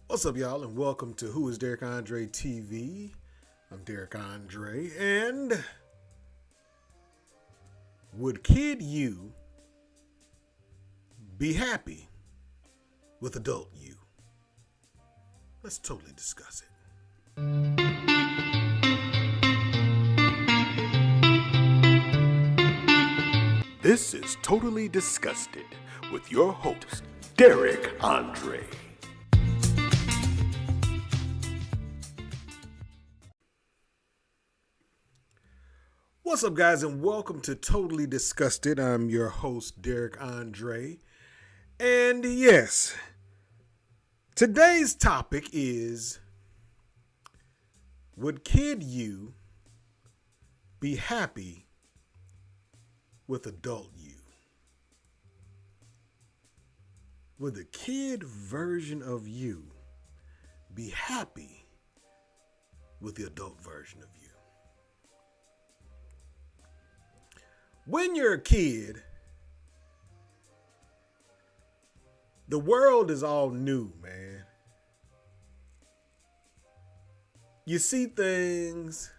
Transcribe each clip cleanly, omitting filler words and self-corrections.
What's up, y'all, and welcome to Who is Derek Andre TV. I'm Derek Andre, and would kid you be happy with adult you? Let's totally discuss it. This is Totally Disgusted with your host, Derek Andre. What's up, guys, and welcome to Totally Disgusted. I'm your host, Derek Andre. And yes, today's topic is, would kid you be happy with adult you? Would the kid version of you be happy with the adult version of you? When you're a kid, the world is all new, man. You see things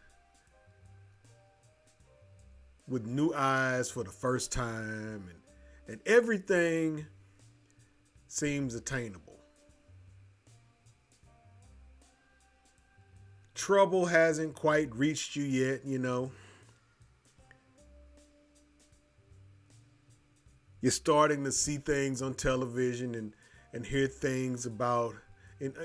with new eyes for the first time, and everything seems attainable. Trouble hasn't quite reached you yet, you know. You're starting to see things on television and hear things about, and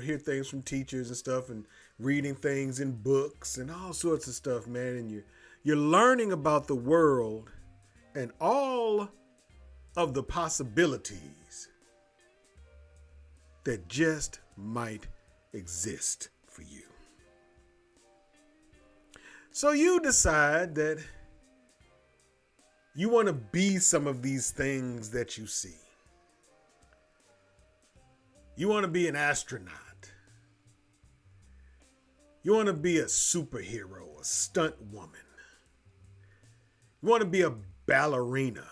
hear things from teachers and stuff, and reading things in books and all sorts of stuff, man. And you're learning about the world and all of the possibilities that just might exist for you. So you decide that you want to be some of these things that you see. You want to be an astronaut. You want to be a superhero, a stunt woman. You want to be a ballerina.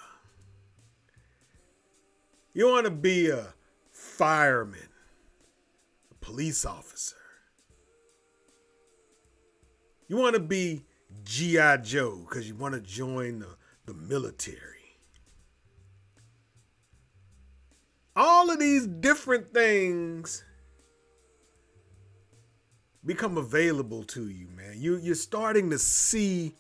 You want to be a fireman, a police officer. You want to be G.I. Joe because you want to join the military. All of these different things become available to you, man. You're starting to see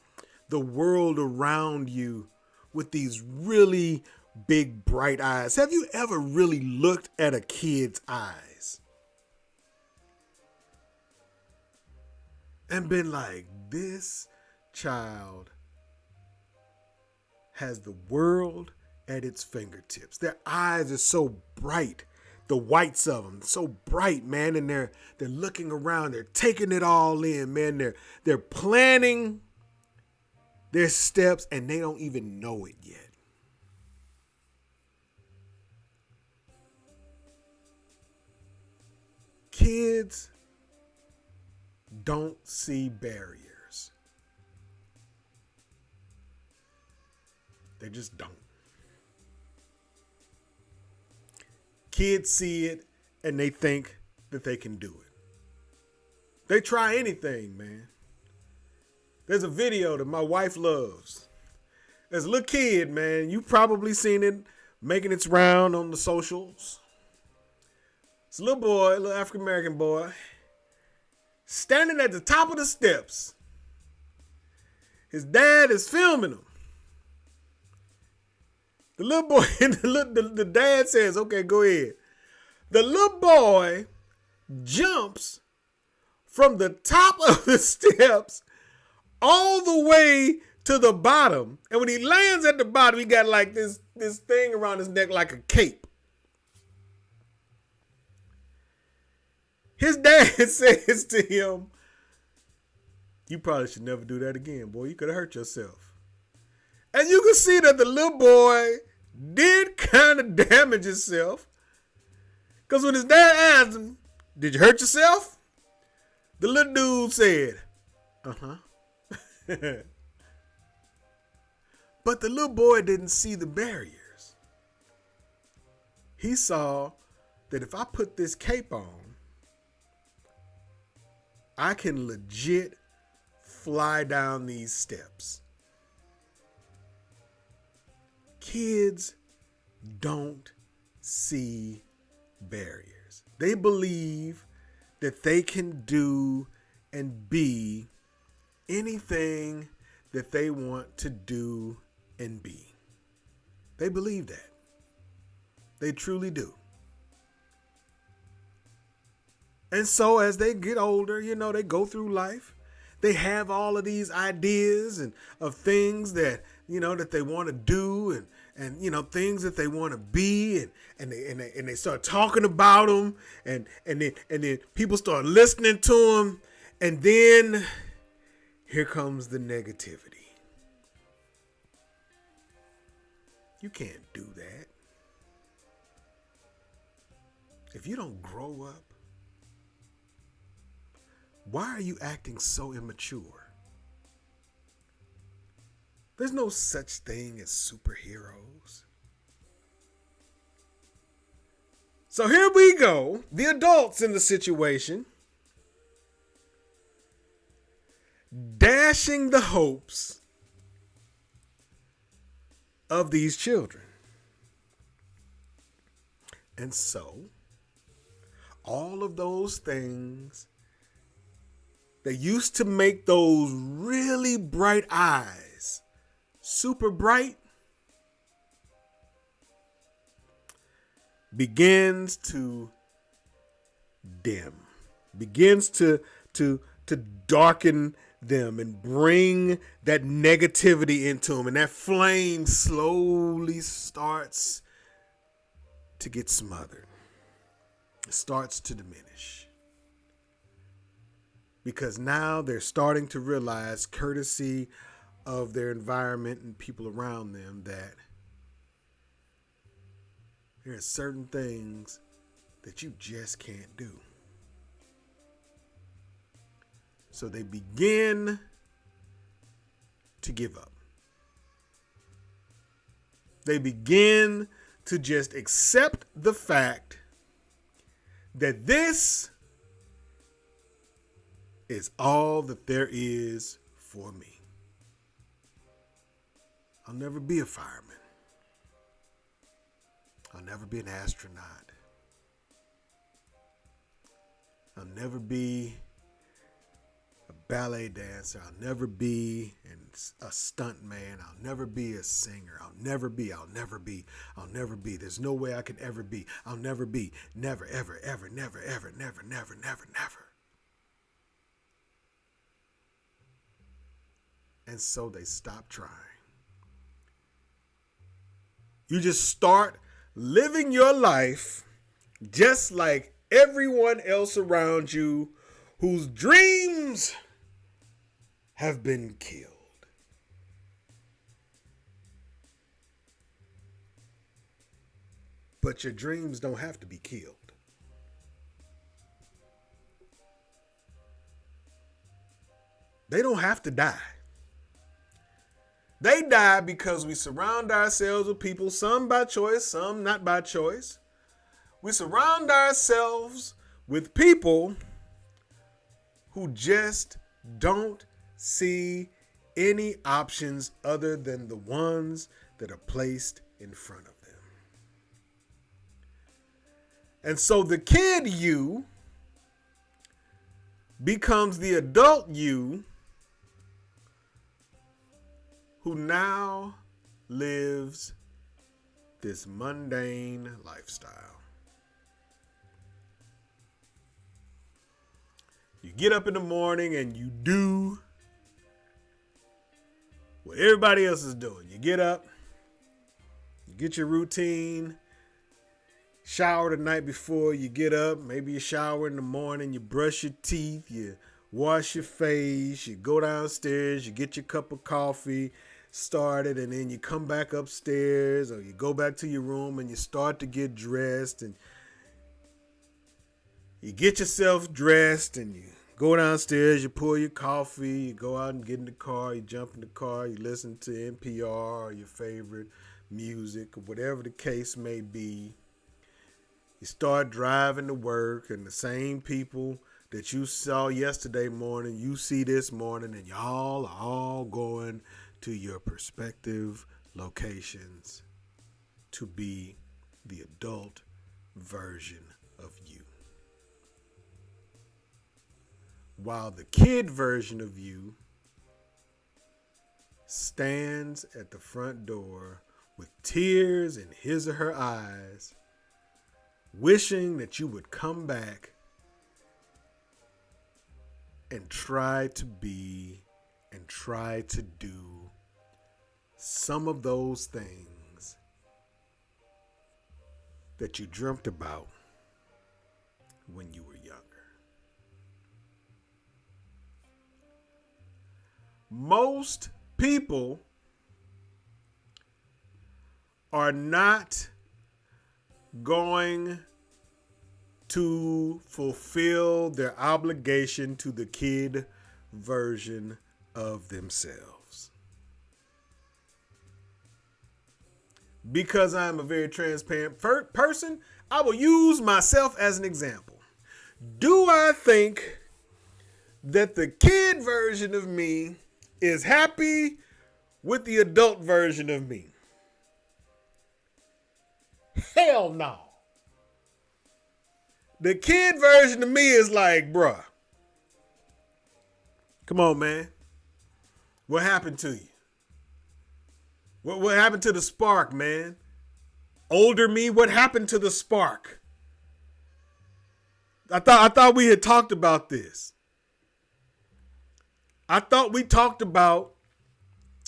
the world around you with these really big, bright eyes. Have you ever really looked at a kid's eyes and been like, this child has the world at its fingertips? Their eyes are so bright, the whites of them so bright, man, and they're looking around, they're taking it all in, man. They're planning their steps and they don't even know it yet. Kids don't see barriers. They just don't. Kids see it and they think that they can do it. They try anything, man. There's a video that my wife loves. There's a little kid, man. You've probably seen it making its round on the socials. It's a little boy, a little African-American boy, standing at the top of the steps. His dad is filming him. The little boy, the dad says, okay, go ahead. The little boy jumps from the top of the steps all the way to the bottom. And when he lands at the bottom, he got like this thing around his neck like a cape. His dad says to him, you probably should never do that again, boy. You could have hurt yourself. And you can see that the little boy did kind of damage himself. Because when his dad asked him, did you hurt yourself? The little dude said, uh-huh. But the little boy didn't see the barriers. He saw that if I put this cape on, I can legit fly down these steps. Kids don't see barriers. They believe that they can do and be anything that they want to do and be. They believe that. They truly do. And so as they get older, they go through life. They have all of these ideas and of things that, that they want to do and things that they want to be and they start talking about them and then people start listening to them, and then here comes the negativity. You can't do that. If you don't grow up, why are you acting so immature? There's no such thing as superheroes. So here we go, the adults in the situation, dashing the hopes of these children. And so, all of those things that used to make those really bright eyes super bright begins to dim, begins to darken them and bring that negativity into them, and that flame slowly starts to get smothered. It starts to diminish. Because now they're starting to realize, courtesy of their environment and people around them, that there are certain things that you just can't do. So they begin to give up. They begin to just accept the fact that this is all that there is for me. I'll never be a fireman. I'll never be an astronaut. I'll never be a ballet dancer. I'll never be a stunt man. I'll never be a singer. I'll never be. There's no way I can ever be. I'll never be. Never, ever, ever, never, ever, never, never, never, never. And so they stop trying. You just start living your life just like everyone else around you whose dreams have been killed. But your dreams don't have to be killed. They don't have to die. They die because we surround ourselves with people, some by choice, some not by choice. We surround ourselves with people who just don't see any options other than the ones that are placed in front of them. And so the kid you becomes the adult you who now lives this mundane lifestyle. You get up in the morning and you do what everybody else is doing. You get up, you get your routine, shower the night before you get up, maybe you shower in the morning, you brush your teeth, you wash your face, you go downstairs, you get your cup of coffee started, and then you come back upstairs or you go back to your room and you start to get dressed, and you get yourself dressed and you go downstairs, you pour your coffee, you go out and get in the car, you jump in the car, you listen to NPR or your favorite music or whatever the case may be. You start driving to work, and the same people that you saw yesterday morning, you see this morning, and y'all are all going to your prospective locations to be the adult version of you. While the kid version of you stands at the front door with tears in his or her eyes, wishing that you would come back and try to be and try to do some of those things that you dreamt about when you were younger. Most people are not going to fulfill their obligation to the kid version of themselves. Because I'm a very transparent person, I will use myself as an example. Do I think that the kid version of me is happy with the adult version of me? Hell no. The kid version of me is like, bruh, come on, man. What happened to you? What happened to the spark, man? Older me, what happened to the spark? I thought we had talked about this. I thought we talked about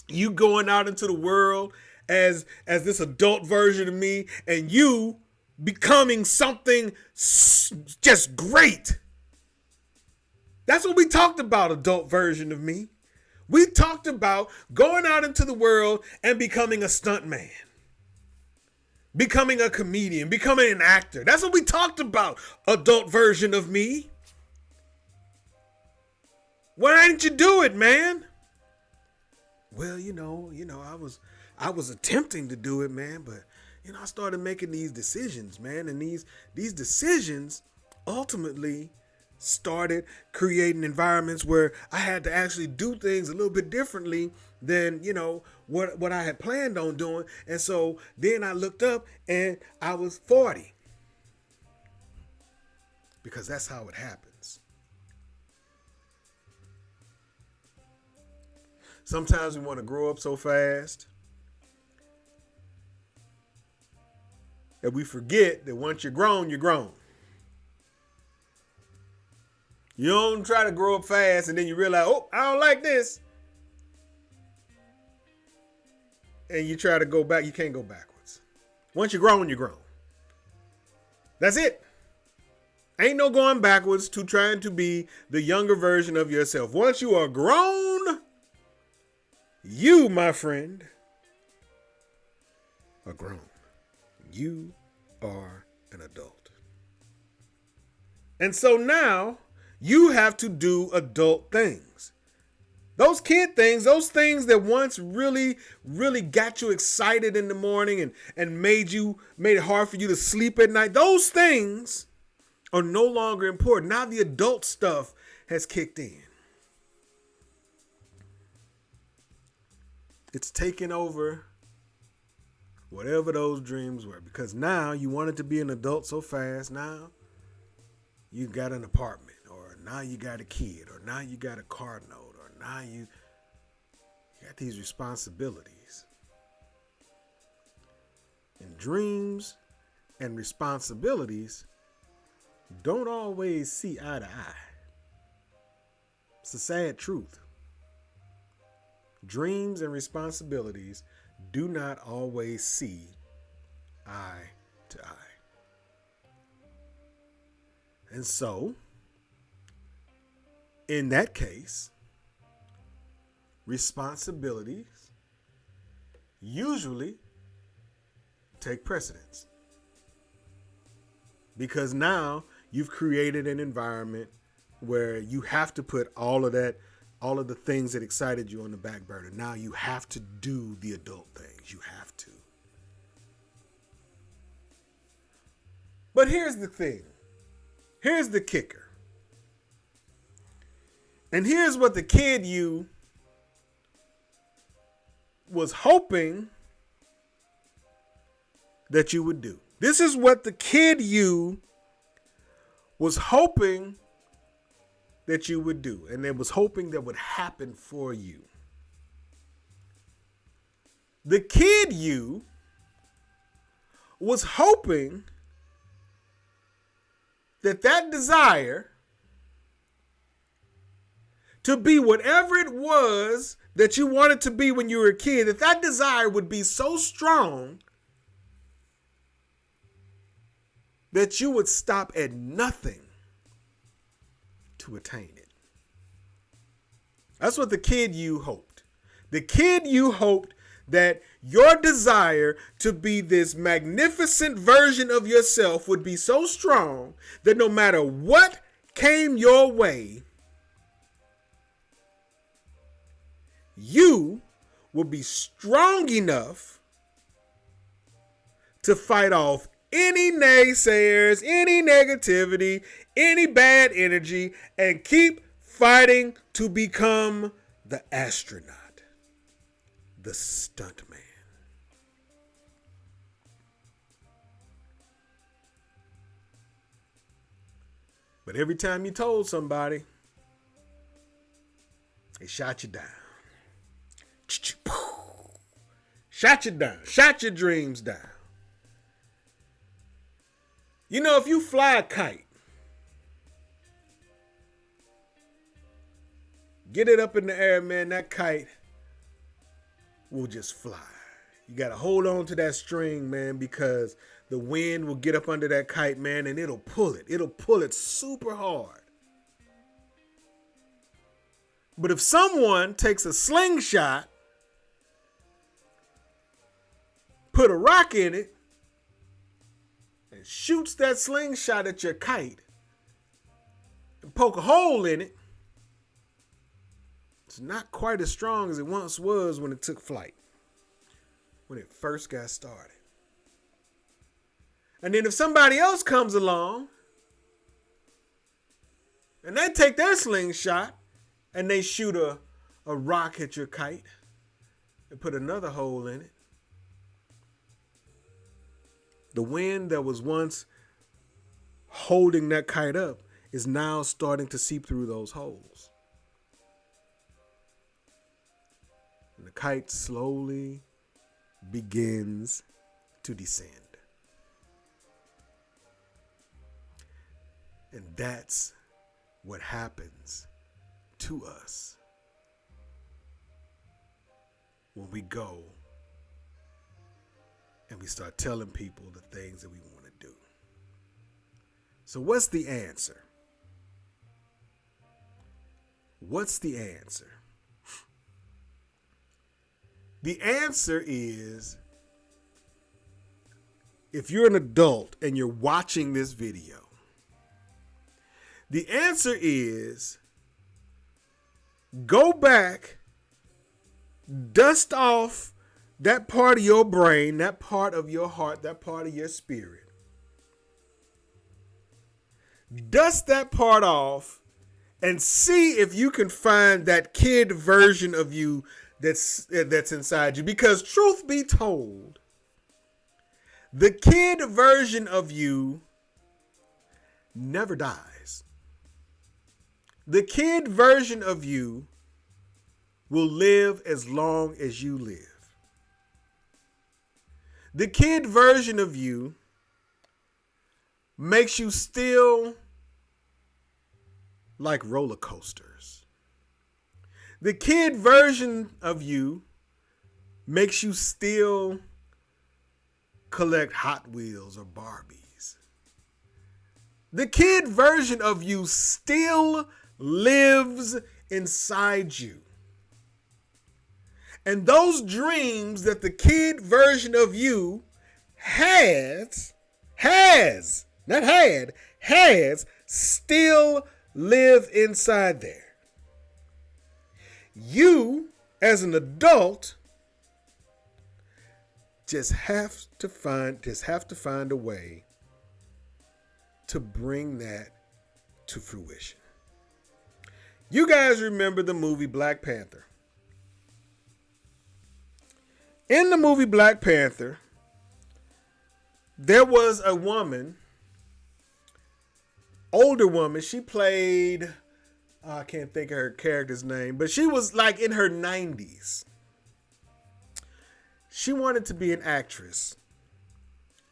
you going out into the world as this adult version of me and you becoming something just great. That's what we talked about, adult version of me. We talked about going out into the world and becoming a stunt man, becoming a comedian, becoming an actor. That's what we talked about, adult version of me. Why didn't you do it, man? Well, I was attempting to do it, man, but I started making these decisions, man, and these decisions ultimately started creating environments where I had to actually do things a little bit differently than, what I had planned on doing. And so then I looked up and I was 40. Because that's how it happens. Sometimes we want to grow up so fast that we forget that once you're grown, you're grown. You don't try to grow up fast and then you realize, oh, I don't like this. And you try to go back, you can't go backwards. Once you're grown, you're grown. That's it. Ain't no going backwards to trying to be the younger version of yourself. Once you are grown, you, my friend, are grown. You are an adult. And so now you have to do adult things. Those kid things, those things that once really, really got you excited in the morning and made it hard for you to sleep at night, those things are no longer important. Now the adult stuff has kicked in. It's taken over whatever those dreams were, because now you wanted to be an adult so fast. Now you got an apartment, or now you got a kid, or now you got a car note, or now you got these responsibilities. And dreams and responsibilities don't always see eye to eye. It's a sad truth. Dreams and responsibilities do not always see eye to eye. And so, in that case, responsibilities usually take precedence. Because now you've created an environment where you have to put all of the things that excited you on the back burner. Now you have to do the adult things. You have to. But here's the thing. Here's the kicker. And here's what the kid you was hoping that you would do. This is what the kid you was hoping that you would do, and it was hoping that would happen for you. The kid you was hoping that that desire to be whatever it was that you wanted to be when you were a kid, that that desire would be so strong that you would stop at nothing to attain it. That's what the kid you hoped. The kid you hoped that your desire to be this magnificent version of yourself would be so strong that no matter what came your way, you will be strong enough to fight off any naysayers, any negativity, any bad energy, and keep fighting to become the astronaut, the stuntman. But every time you told somebody, they shot you down. Shot you down. Shot your dreams down. You know, if you fly a kite, get it up in the air, man, that kite will just fly. You got to hold on to that string, man, because the wind will get up under that kite, man, and it'll pull it. It'll pull it super hard. But if someone takes a slingshot, put a rock in it, and shoots that slingshot at your kite, and poke a hole in it, it's not quite as strong as it once was when it took flight, when it first got started. And then if somebody else comes along and they take their slingshot and they shoot a rock at your kite and put another hole in it, the wind that was once holding that kite up is now starting to seep through those holes. And the kite slowly begins to descend. And that's what happens to us when we go and we start telling people the things that we want to do. So what's the answer? What's the answer? The answer is, if you're an adult and you're watching this video, the answer is go back, dust off that part of your brain, that part of your heart, that part of your spirit. Dust that part off and see if you can find that kid version of you that's inside you. Because truth be told, the kid version of you never dies. The kid version of you will live as long as you live. The kid version of you makes you still like roller coasters. The kid version of you makes you still collect Hot Wheels or Barbies. The kid version of you still lives inside you. And those dreams that the kid version of you has, still live inside there. You, as an adult, just have to find a way to bring that to fruition. You guys remember the movie Black Panther. In the movie Black Panther, there was a woman, older woman. She played, I can't think of her character's name, but she was like in her 90s. She wanted to be an actress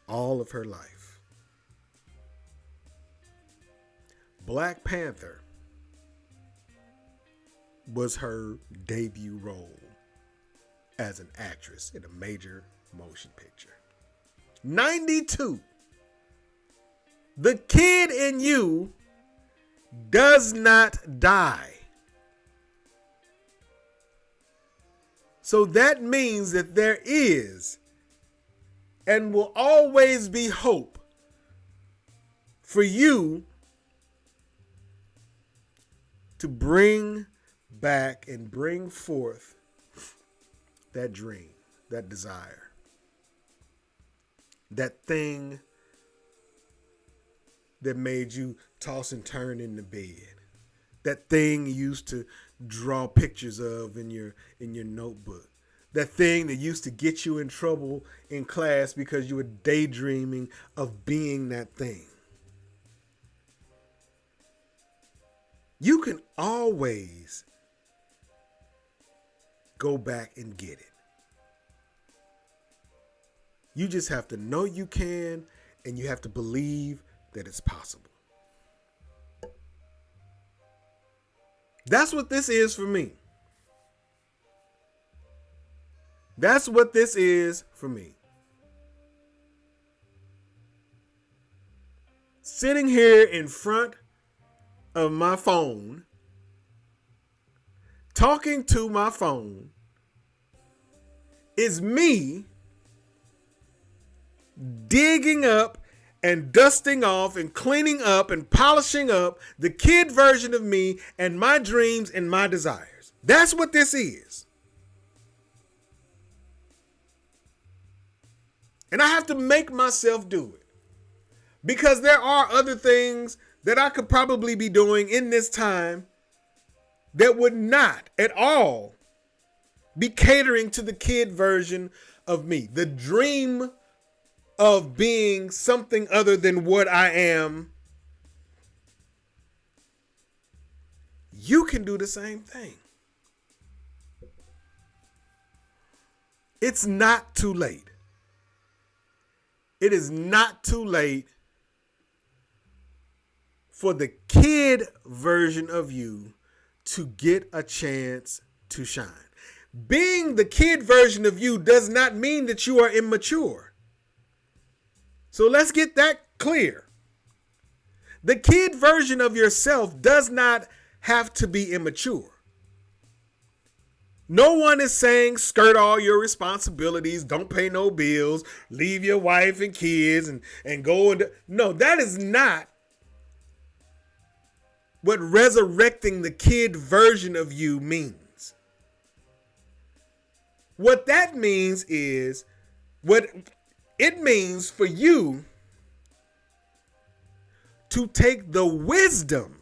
all of her life. Black Panther was her debut role as an actress in a major motion picture. 92. The kid in you does not die. So that means that there is and will always be hope for you to bring back and bring forth that dream, that desire, that thing that made you toss and turn in the bed, that thing you used to draw pictures of in your notebook, that thing that used to get you in trouble in class because you were daydreaming of being that thing. You can always go back and get it. You just have to know you can, and you have to believe that it's possible. That's what this is for me. That's what this is for me. Sitting here in front of my phone, talking to my phone, is me digging up and dusting off and cleaning up and polishing up the kid version of me and my dreams and my desires. That's what this is. And I have to make myself do it, because there are other things that I could probably be doing in this time that would not at all be catering to the kid version of me. The dream of being something other than what I am. You can do the same thing. It's not too late. It is not too late for the kid version of you to get a chance to shine. Being the kid version of you does not mean that you are immature. So let's get that clear. The kid version of yourself does not have to be immature. No one is saying skirt all your responsibilities, don't pay no bills, leave your wife and kids and go and... No, that is not what resurrecting the kid version of you means. What that means is, what it means for you to take the wisdom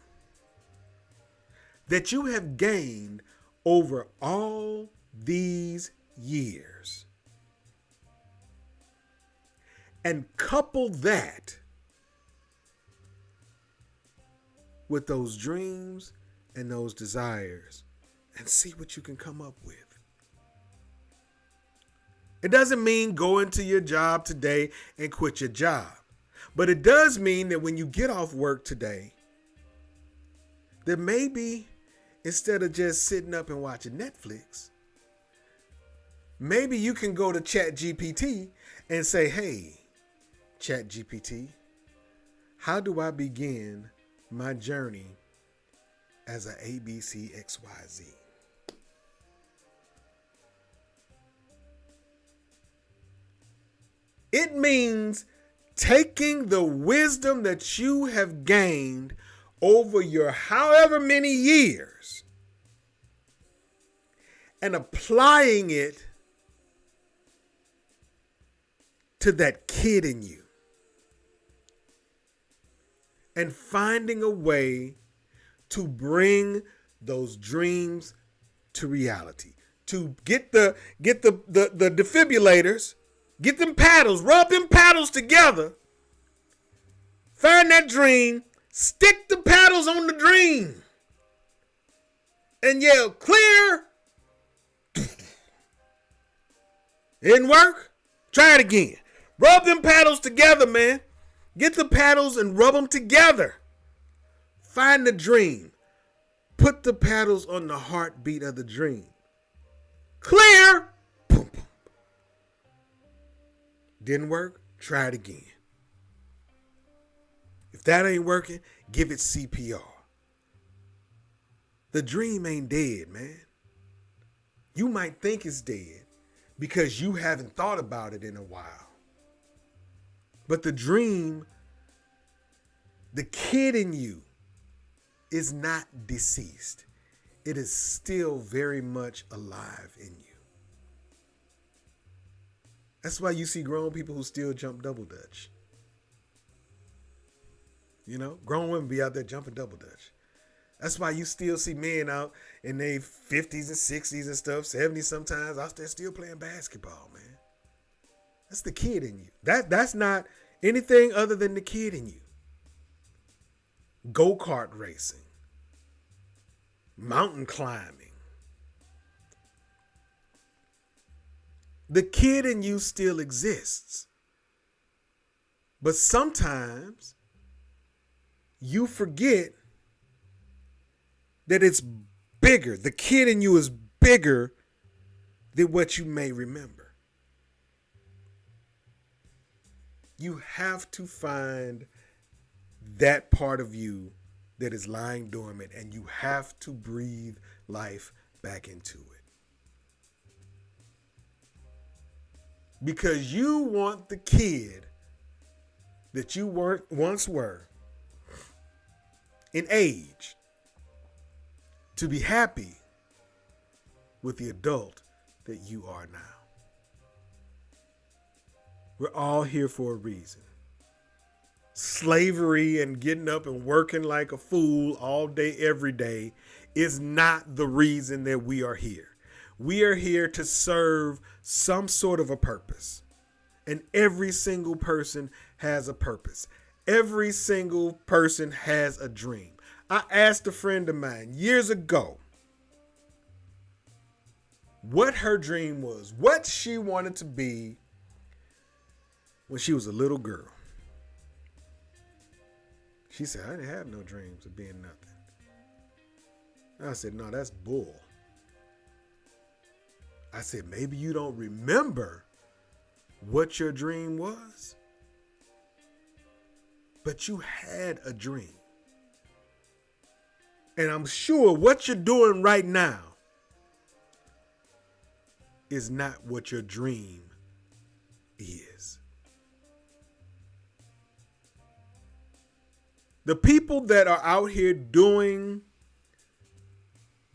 that you have gained over all these years and couple that with those dreams and those desires and see what you can come up with. It doesn't mean go into your job today and quit your job, but it does mean that when you get off work today, that maybe instead of just sitting up and watching Netflix, maybe you can go to ChatGPT and say, hey, ChatGPT, how do I begin my journey as a ABCXYZ? It means taking the wisdom that you have gained over your however many years and applying it to that kid in you and finding a way to bring those dreams to reality. To get the defibrillators, get them paddles, rub them paddles together, find that dream, stick the paddles on the dream, and yell, clear. Didn't work? Try it again. Rub them paddles together, man. Get the paddles and rub them together. Find the dream. Put the paddles on the heartbeat of the dream. Clear. Boom, boom. Didn't work? Try it again. If that ain't working, give it CPR. The dream ain't dead, man. You might think it's dead because you haven't thought about it in a while. But the dream, the kid in you, is not deceased. It is still very much alive in you. That's why you see grown people who still jump double dutch. You know, grown women be out there jumping double dutch. That's why you still see men out in their 50s and 60s and stuff, 70s sometimes, out there still playing basketball, man. That's the kid in you. That's not anything other than the kid in you. Go-kart racing. Mountain climbing. The kid in you still exists. But sometimes you forget that it's bigger. The kid in you is bigger than what you may remember. You have to find that part of you that is lying dormant, and you have to breathe life back into it. Because you want the kid that you once were in age to be happy with the adult that you are now. We're all here for a reason. Slavery and getting up and working like a fool all day, every day is not the reason that we are here. We are here to serve some sort of a purpose. And every single person has a purpose. Every single person has a dream. I asked a friend of mine years ago what her dream was, what she wanted to be when she was a little girl. She said, I didn't have no dreams of being nothing. I said, no, that's bull. I said, maybe you don't remember what your dream was, but you had a dream. And I'm sure what you're doing right now is not what your dream is. The people that are out here doing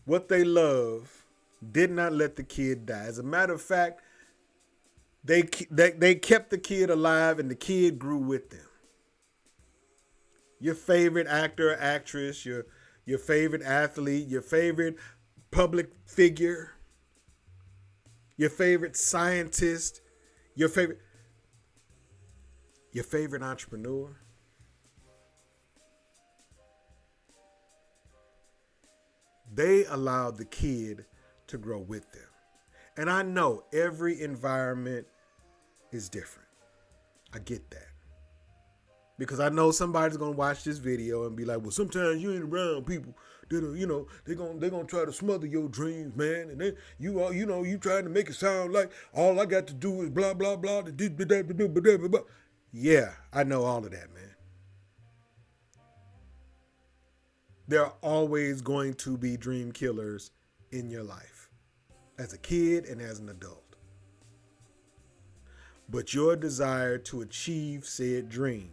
what they love did not let the kid die. As a matter of fact, they kept the kid alive and the kid grew with them. Your favorite actor or actress, your favorite athlete, your favorite public figure, your favorite scientist, your favorite entrepreneur. They allowed the kid to grow with them. And I know every environment is different. I get that. Because I know somebody's going to watch this video and be like, well, sometimes you ain't around people that are, they're going to try to smother your dreams, man. And then you trying to make it sound like all I got to do is blah, blah, blah. Yeah, I know all of that, man. There are always going to be dream killers in your life, as a kid and as an adult. But your desire to achieve said dream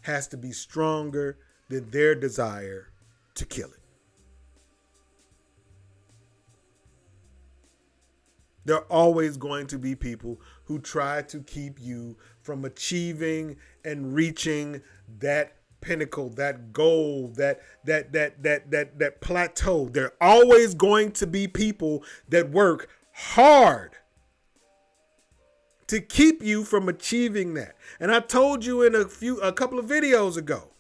has to be stronger than their desire to kill it. There are always going to be people who try to keep you from achieving and reaching that pinnacle, that goal, that plateau. There are always going to be people that work hard to keep you from achieving that. And I told you in a couple of videos ago,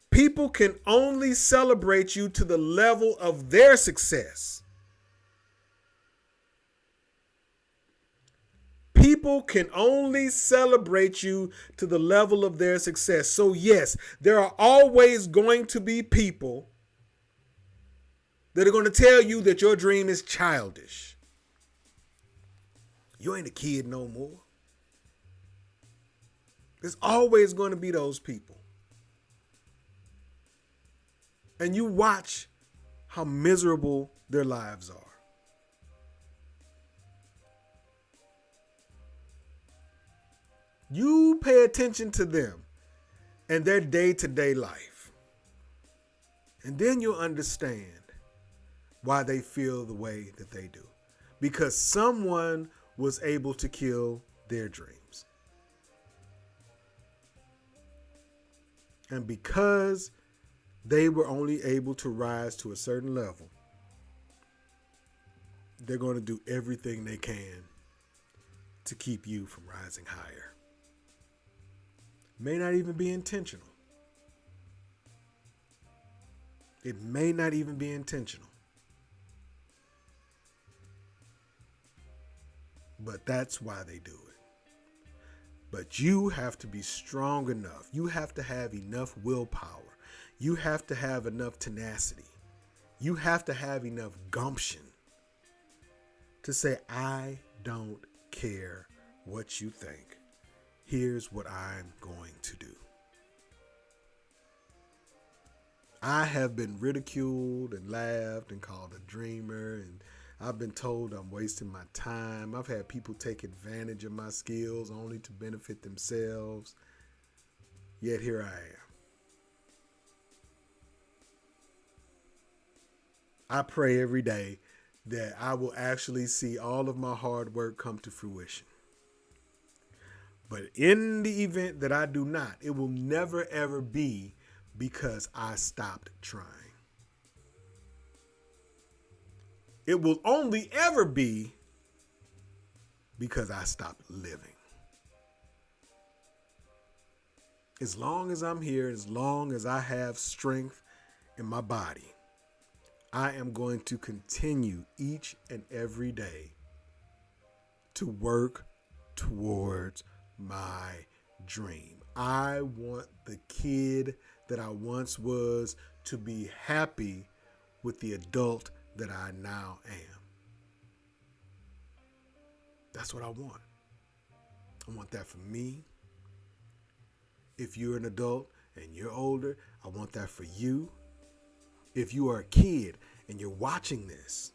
people can only celebrate you to the level of their success. People can only celebrate you to the level of their success. So yes, there are always going to be people that are going to tell you that your dream is childish. You ain't a kid no more. There's always going to be those people. And you watch how miserable their lives are. You pay attention to them and their day-to-day life. And then you'll understand why they feel the way that they do. Because someone was able to kill their dreams. And because they were only able to rise to a certain level, they're going to do everything they can to keep you from rising higher. May not even be intentional. It may not even be intentional. But that's why they do it. But you have to be strong enough. You have to have enough willpower. You have to have enough tenacity. You have to have enough gumption to say, I don't care what you think. Here's what I'm going to do. I have been ridiculed and laughed and called a dreamer, and I've been told I'm wasting my time. I've had people take advantage of my skills only to benefit themselves. Yet here I am. I pray every day that I will actually see all of my hard work come to fruition. But in the event that I do not, it will never ever be because I stopped trying. It will only ever be because I stopped living. As long as I'm here, as long as I have strength in my body, I am going to continue each and every day to work towards my dream. I want the kid that I once was to be happy with the adult that I now am. That's what I want. I want that for me. If you're an adult and you're older, I want that for you. If you are a kid and you're watching this,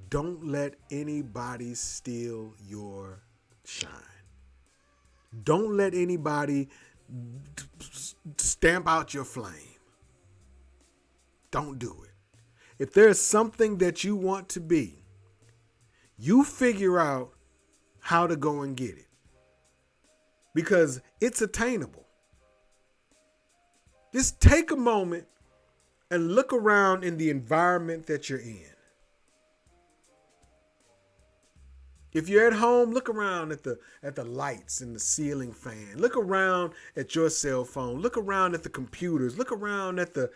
don't let anybody steal your shine. Don't let anybody stamp out your flame. Don't do it. If there's something that you want to be, you figure out how to go and get it. Because it's attainable. Just take a moment and look around in the environment that you're in. If you're at home, look around at the lights and the ceiling fan. Look around at your cell phone. Look around at the computers. Look around at the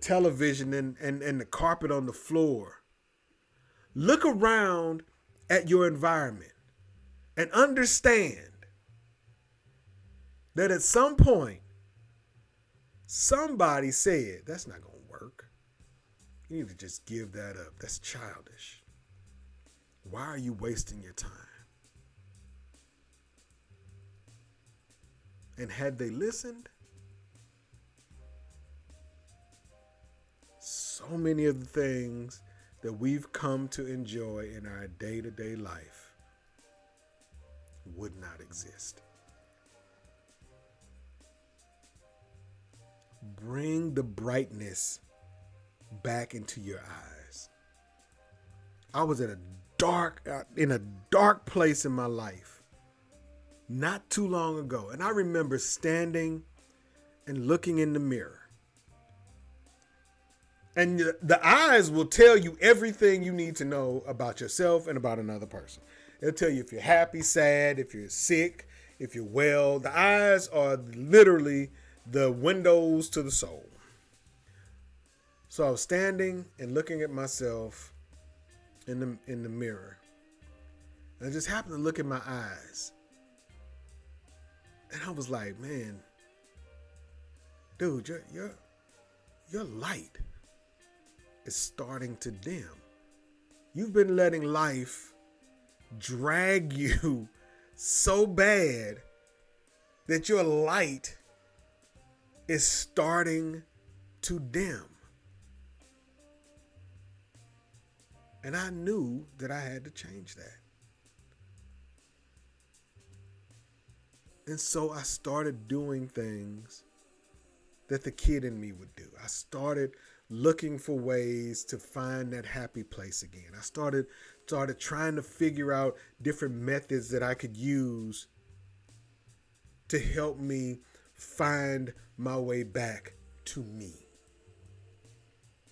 television and the carpet on the floor. Look around at your environment and understand that at some point, somebody said, that's not going to work. You need to just give that up. That's childish. Why are you wasting your time? And had they listened, so many of the things that we've come to enjoy in our day-to-day life would not exist. Bring the brightness back into your eyes. I was in a dark place in my life not too long ago. And I remember standing and looking in the mirror. And the eyes will tell you everything you need to know about yourself and about another person. It'll tell you if you're happy, sad, if you're sick, if you're well. The eyes are literally the windows to the soul. So I was standing and looking at myself in the mirror. And I just happened to look at my eyes. And I was like, man, dude, your light is starting to dim. You've been letting life drag you so bad that your light is starting to dim. And I knew that I had to change that. And so I started doing things that the kid in me would do. I started looking for ways to find that happy place again. I started trying to figure out different methods that I could use to help me find my way back to me.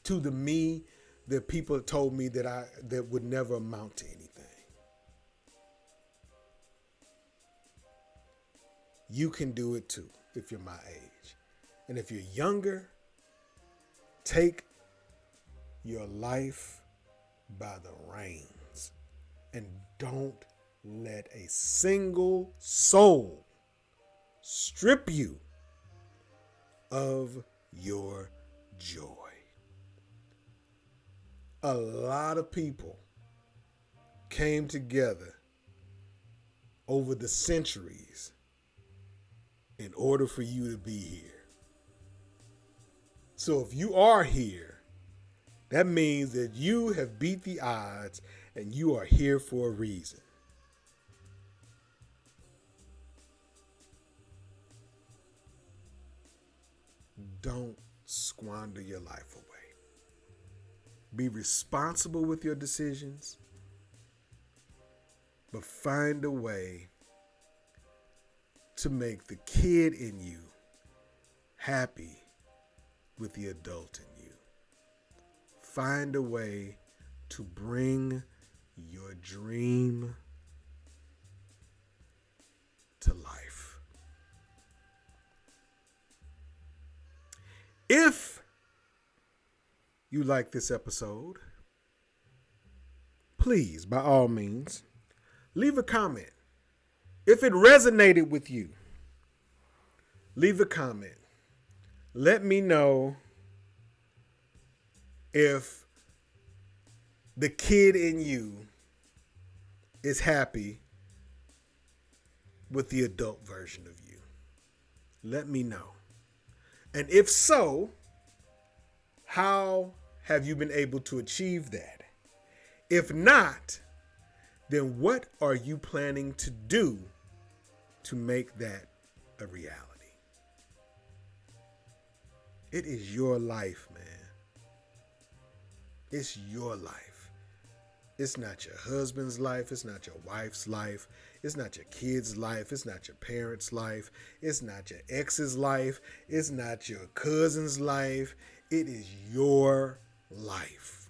To the me that people told me that would never amount to anything. You can do it too if you're my age. And if you're younger, take your life by the reins and don't let a single soul strip you of your joy. A lot of people came together over the centuries in order for you to be here. So if you are here, that means that you have beat the odds and you are here for a reason. Don't squander your life away. Be responsible with your decisions, but find a way to make the kid in you happy with the adult in you. Find a way to bring your dream to life. If you like this episode, please, by all means, leave a comment. If it resonated with you, leave a comment. Let me know if the kid in you is happy with the adult version of you. Let me know. And if so, how have you been able to achieve that? If not, then what are you planning to do to make that a reality? It is your life, man. It's your life. It's not your husband's life. It's not your wife's life. It's not your kid's life. It's not your parents' life. It's not your ex's life. It's not your cousin's life. It is your life.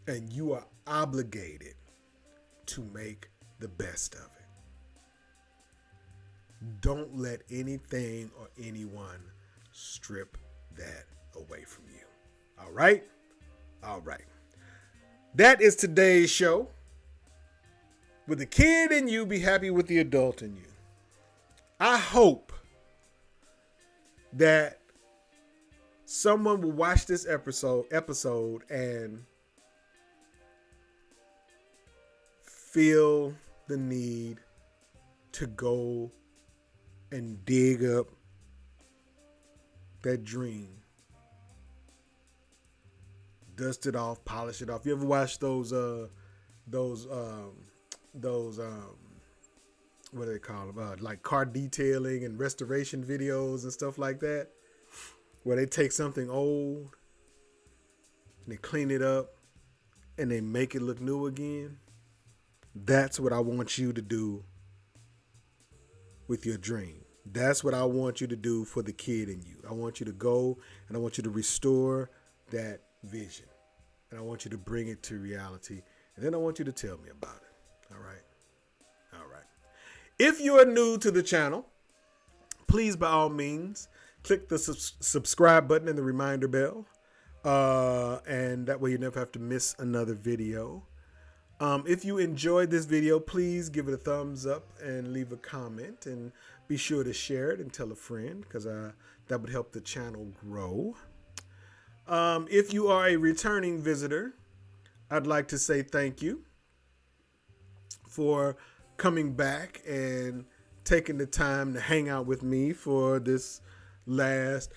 And you are obligated to make the best of it. Don't let anything or anyone strip that away from you. All right? All right. That is today's show. Will the kid in you be happy with the adult in you? I hope that someone will watch this episode and feel the need to go and dig up that dream, dust it off, polish it off. You ever watch those what do they call them? Like car detailing and restoration videos and stuff like that, where they take something old and they clean it up and they make it look new again. That's what I want you to do with your dream. That's what I want you to do for the kid in you. I want you to go and I want you to restore that vision. And I want you to bring it to reality. And then I want you to tell me about it. All right. All right. If you are new to the channel, please, by all means, click the subscribe button and the reminder bell. And that way you never have to miss another video. If you enjoyed this video, please give it a thumbs up and leave a comment. And be sure to share it and tell a friend, because that would help the channel grow. If you are a returning visitor, I'd like to say thank you for coming back and taking the time to hang out with me for this last,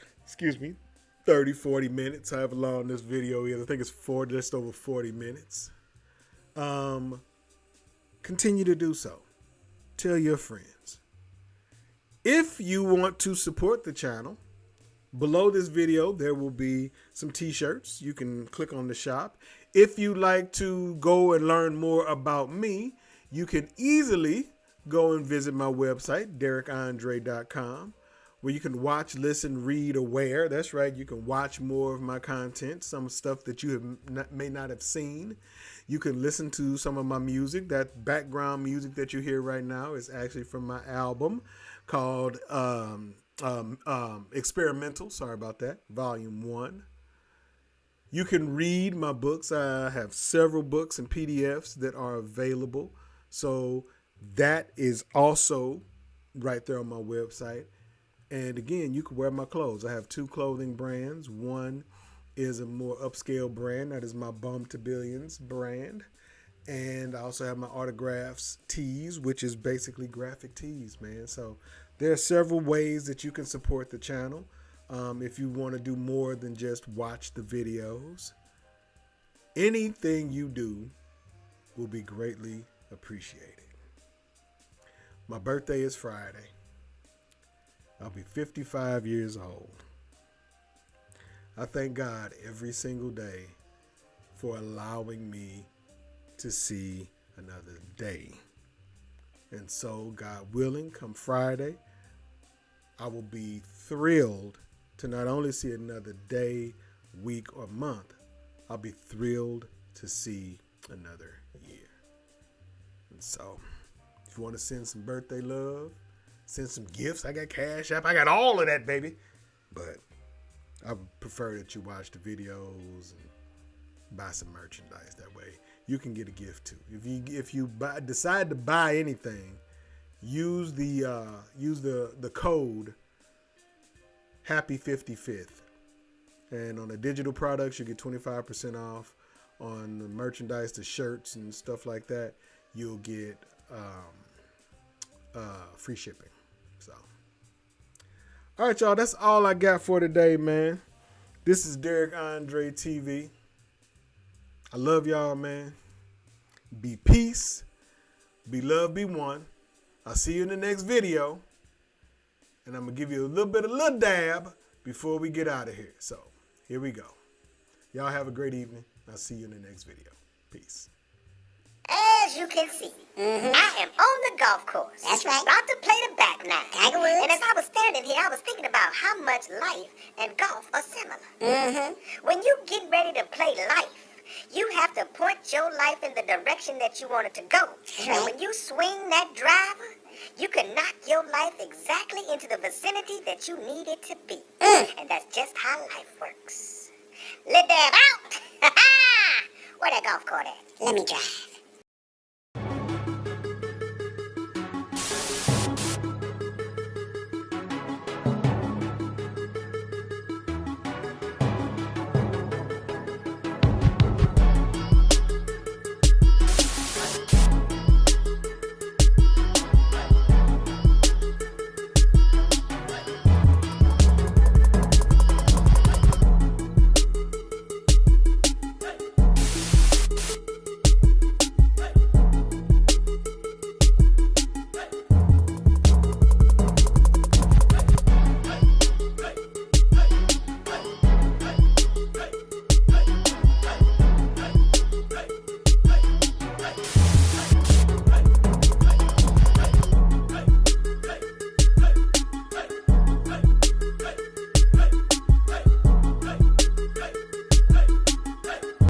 30, 40 minutes, however long this video is. I think it's just over 40 minutes. Continue to do so. Tell your friends. If you want to support the channel, below this video, there will be some t-shirts. You can click on the shop. If you'd like to go and learn more about me, you can easily go and visit my website, DerrickAndre.com, where you can watch, listen, read, or wear. That's right. You can watch more of my content, some stuff that you may not have seen. You can listen to some of my music. That background music that you hear right now is actually from my album called Experimental. Sorry about that. Volume 1. You can read my books. I have several books and PDFs that are available. So that is also right there on my website. And again, you can wear my clothes. I have 2 clothing brands. One is a more upscale brand. That is my Bum to Billions brand. And I also have my autographs tees, which is basically graphic tees, man. So there are several ways that you can support the channel. If you want to do more than just watch the videos, anything you do will be greatly appreciated. My birthday is Friday. I'll be 55 years old. I thank God every single day for allowing me to see another day. And so, God willing, come Friday, I will be thrilled to not only see another day, week, or month. I'll be thrilled to see another year. And so, if you want to send some birthday love, send some gifts. I got Cash App. I got all of that, baby. But I prefer that you watch the videos and buy some merchandise. That way you can get a gift too. If you decide to buy anything, use the code Happy 55th. And on the digital products, you get 25% off. On the merchandise, the shirts and stuff like that, you'll get free shipping. So, all right, y'all, that's all I got for today, man. This is Derrick Andre TV. I love y'all, man. Be peace, be love, be one. I'll see you in the next video. And I'm going to give you a little dab before we get out of here. So, here we go. Y'all have a great evening. I'll see you in the next video. Peace. As you can see, I am on the golf course. That's right. About to play the back nine. Tiger Woods. And as I was standing here, I was thinking about how much life and golf are similar. When you get ready to play life, you have to point your life in the direction that you want it to go. Right. And when you swing that driver, you can knock your life exactly into the vicinity that you need it to be. And that's just how life works. Let that out. Where that golf cart at? Let me try.